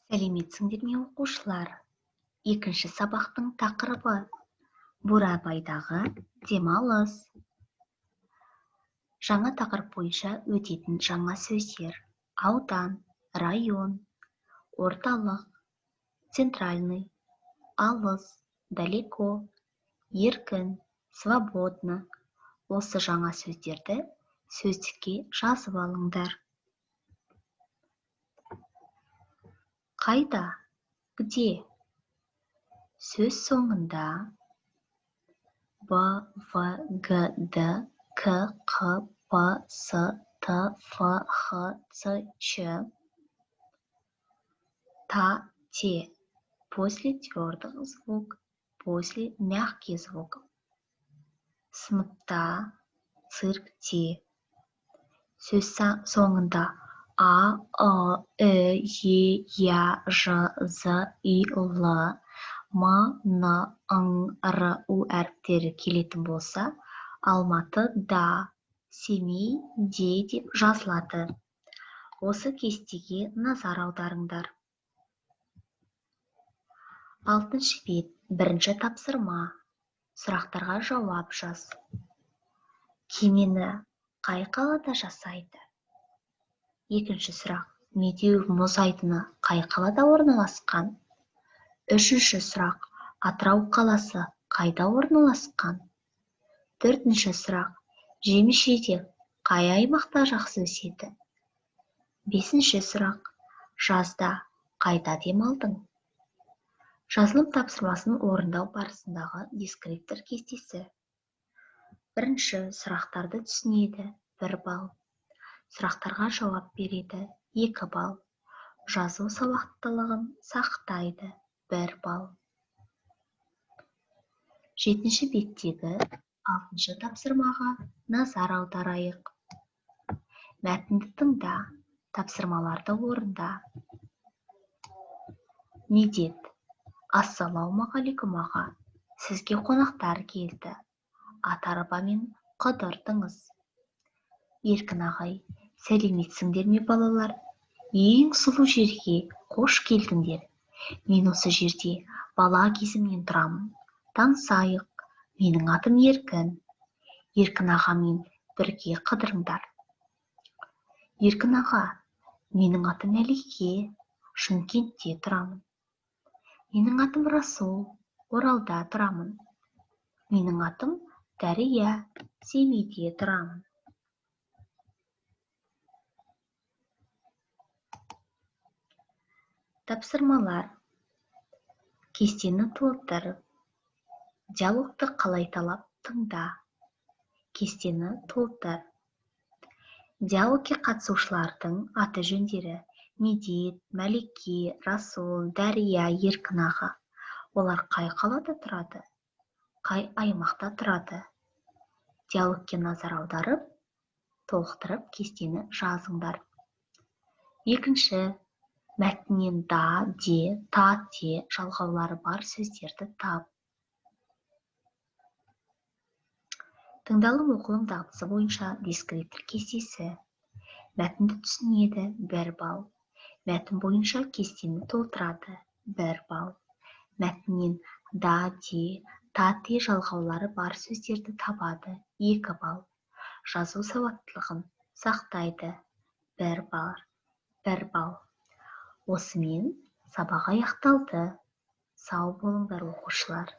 Сәлеметсіңдер ме оқушылар? Екінші сабақтың тақырыбы Бурабайдағы демалыс. Жаңа тақырып бойынша өтетін жаңа сөздер: аудан, район, орталық, центральный, алыс, далеко, еркін, свободно. Осы жаңа сөздерді сөздікке жазып алыңдар. Қайда? Где? Сөз соңында Б, В, Г, Д, К, Қ, П, С, Т, Ф, Х, Ц, Ч, Та, Те. После твердых звук, после мягкий звук. Сыныпта, циркте. Сөз соңында А, Э, Е, Я, Ж, З, И, Л, М, Н, Ң, Р, У әріптері келетін болса, Алматы да, Семей де деп жазылады. Осы кестеге назар аударыңдар. 6-шы бет, 1-ші тапсырма. Сұрақтарға жауап жаз. Кемені қай қалада жасайды? 2-ші сұрақ: медеу мұз айдыны қай қалада орналасқан? 3-ші сұрақ: Атырау қаласы қайда орналасқан? 4-ші сұрақ: жеміс-жидек қай аймақта жақсы өседі? 5-ші сұрақ: жазда қайда демалдың? Жазылым тапсырмасын орындау барысындағы дескриптор кестесі. 1-ші сұрақтарды түсінеді, 1 балл. Сұрақтарға жауап береді, 2 балл. Жазу сауаттылығын сақтайды, 1 балл. 7-ші беттегі 6-шы тапсырмаға назар аударайық. Мәтінді тыңда, тапсырмаларды орында. Медет: Ассалаумағалейкум аға, сізге қонақтар келді. Ат арбамен қыдырдыңыз. Еркін ағай: сәлеметсіңдер ме балалар? Ең сұлу жерге қош келдіңдер. Мен осы жерде бала кезімнен тұрамын. Танысайық, менің атым Еркін. Еркін ағамен бірге қыдырыңдар. Еркін аға: менің атым Әлике, Шымкентте тұрамын. Менің атым Расул, Оралда тұрамын. Менің атым Дәрия, Семейде тұрамын. Тапсырмалар: кестені толтыр. Диалогты қалайталап тыңда. Кестені толтыр. Диалогке қатысушылардың аты жөндері: Медет, Мәлике, Расул, Дәрия, Еркін аға. Олар қай қалада тұрады? Қай аймақта тұрады? Диалогке назар аударып, толықтырып кестені жазыңдар. 2-ші, мәтіннен да, де, та, те жалғаулары бар сөздерді тап. Тыңдалым оқылым дағдысы бойынша дескриптор кестесі. Мәтінді түсінеді, 1 балл. Мәтін бойынша кестені толтырады, 1 балл. Мәтіннен да, де, та, те жалғаулары бар сөздерді табады, 2 балл. Жазу сауаттылығын сақтайды, 1 балл. Осымен сабақ аяқталды. Сау болыңдар оқушылар.